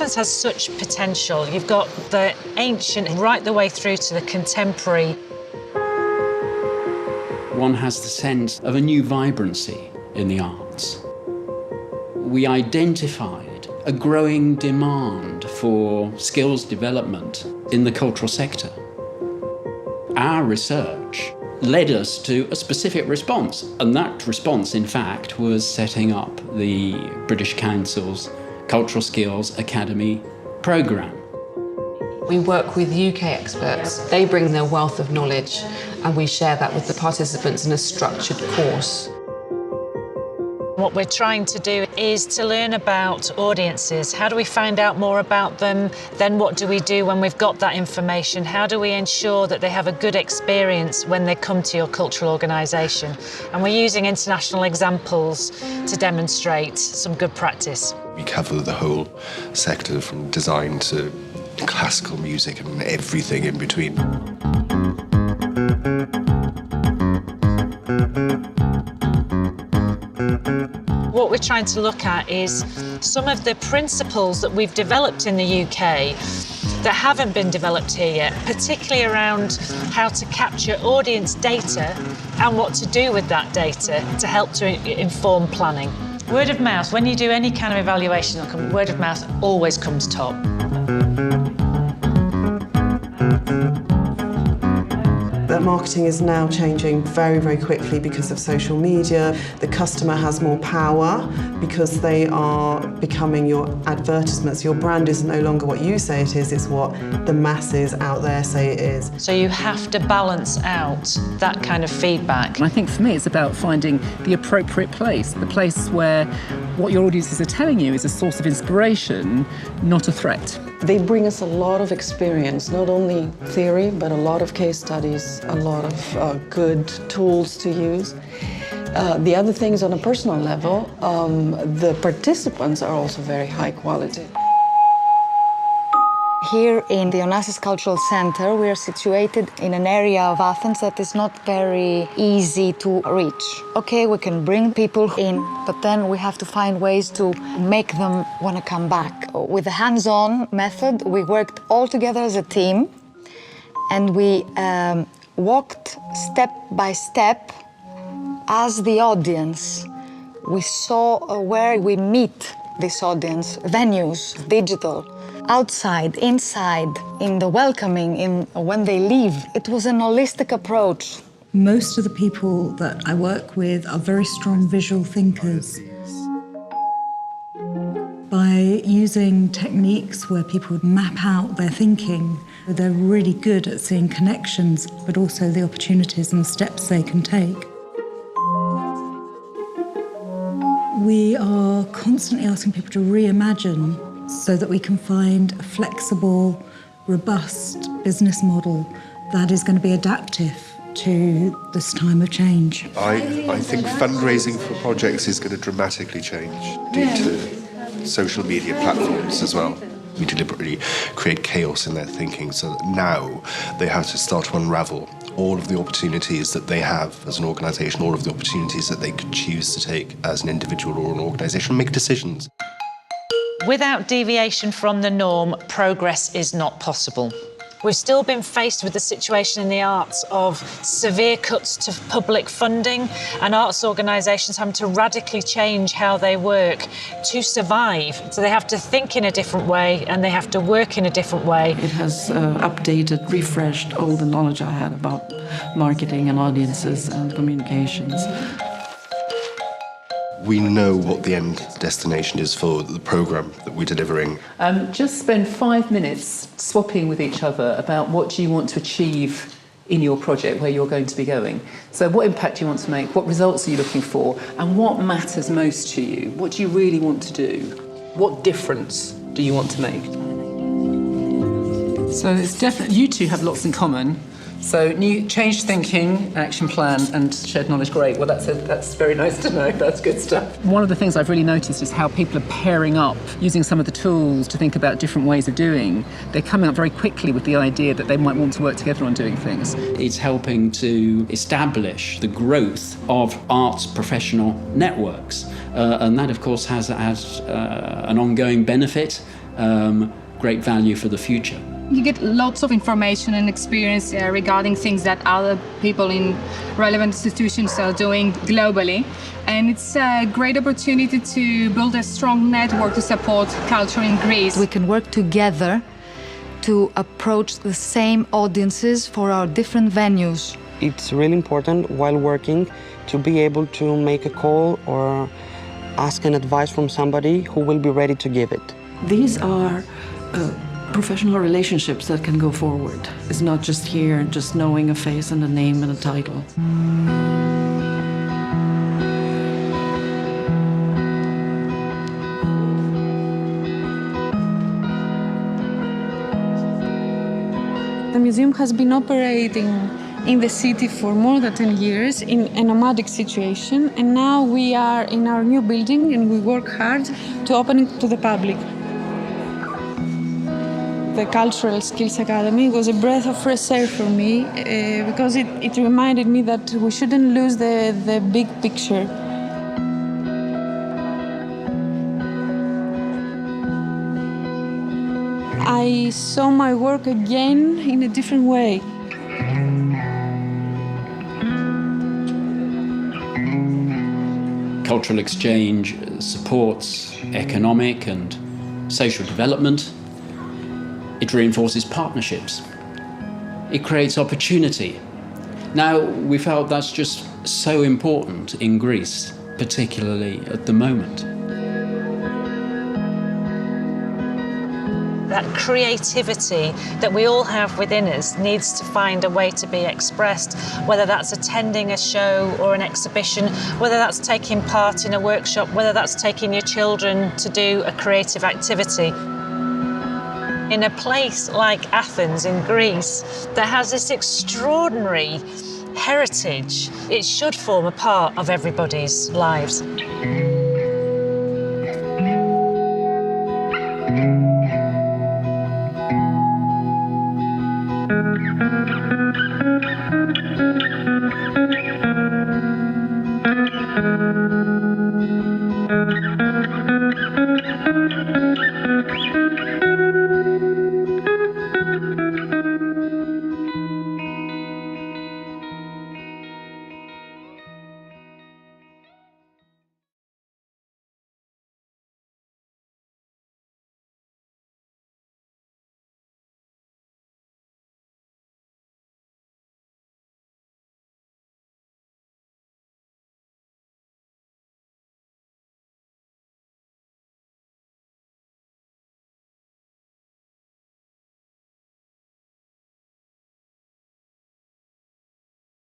Athens has such potential. You've got the ancient right the way through to the contemporary. One has the sense of a new vibrancy in the arts. We identified a growing demand for skills development in the cultural sector. Our research led us to a specific response, and that response, in fact, was setting up the British Council's Cultural Skills Academy programme. We work with UK experts. They bring their wealth of knowledge, and we share that with the participants in a structured course. What we're trying to do is to learn about audiences. How do we find out more about them? Then what do we do when we've got that information? How do we ensure that they have a good experience when they come to your cultural organisation? And we're using international examples to demonstrate some good practice. We cover the whole sector from design to classical music and everything in between. What we're trying to look at is some of the principles that we've developed in the UK that haven't been developed here yet, particularly around how to capture audience data and what to do with that data to help to inform planning. Word of mouth, when you do any kind of evaluation, word of mouth always comes top. That marketing is now changing very, very quickly because of social media. The customer has more power because they are becoming your advertisements. Your brand is no longer what you say it is, it's what the masses out there say it is. So you have to balance out that kind of feedback. And I think for me it's about finding the appropriate place, the place where what your audiences are telling you is a source of inspiration, not a threat. They bring us a lot of experience, not only theory, but a lot of case studies, a lot of good tools to use. The other things on a personal level, the participants are also very high quality. Here in the Onassis Cultural Center, we are situated in an area of Athens that is not very easy to reach. Okay, we can bring people in, but then we have to find ways to make them want to come back. With the hands-on method, we worked all together as a team, and we walked step by step as the audience. We saw where we meet this audience, venues, digital, outside, inside, in the welcoming, in when they leave. It was an holistic approach. Most of the people that I work with are very strong visual thinkers. By using techniques where people map out their thinking, they're really good at seeing connections, but also the opportunities and the steps they can take. We are constantly asking people to reimagine so that we can find a flexible, robust business model that is going to be adaptive to this time of change. I think fundraising for projects is going to dramatically change due to social media platforms as well. We deliberately create chaos in their thinking so that now they have to start to unravel all of the opportunities that they have as an organisation, all of the opportunities that they could choose to take as an individual or an organisation, make decisions. Without deviation from the norm, progress is not possible. We've still been faced with the situation in the arts of severe cuts to public funding and arts organisations having to radically change how they work to survive. So they have to think in a different way and they have to work in a different way. It has updated, refreshed all the knowledge I had about marketing and audiences and communications. We know what the end destination is for the programme that we're delivering. Just spend 5 minutes swapping with each other about what you want to achieve in your project, where you're going to be going. So what impact do you want to make, what results are you looking for, and what matters most to you? What do you really want to do? What difference do you want to make? So it's definitely, you two have lots in common. So new change thinking, action plan, and shared knowledge. Great. Well, that's very nice to know. That's good stuff. One of the things I've really noticed is how people are pairing up, using some of the tools to think about different ways of doing. They're coming up very quickly with the idea that they might want to work together on doing things. It's helping to establish the growth of arts professional networks. And that, of course, has an ongoing benefit great value for the future. You get lots of information and experience regarding things that other people in relevant institutions are doing globally. And it's a great opportunity to build a strong network to support culture in Greece. We can work together to approach the same audiences for our different venues. It's really important while working to be able to make a call or ask an advice from somebody who will be ready to give it. These are professional relationships that can go forward. It's not just here, just knowing a face and a name and a title. The museum has been operating in the city for more than 10 years in a nomadic situation, and now we are in our new building and we work hard to open it to the public. The Cultural Skills Academy was a breath of fresh air for me because it reminded me that we shouldn't lose the big picture. I saw my work again in a different way. Cultural exchange supports economic and social development. It reinforces partnerships. It creates opportunity. Now, we felt that's just so important in Greece, particularly at the moment. That creativity that we all have within us needs to find a way to be expressed, whether that's attending a show or an exhibition, whether that's taking part in a workshop, whether that's taking your children to do a creative activity. In a place like Athens in Greece that has this extraordinary heritage, it should form a part of everybody's lives.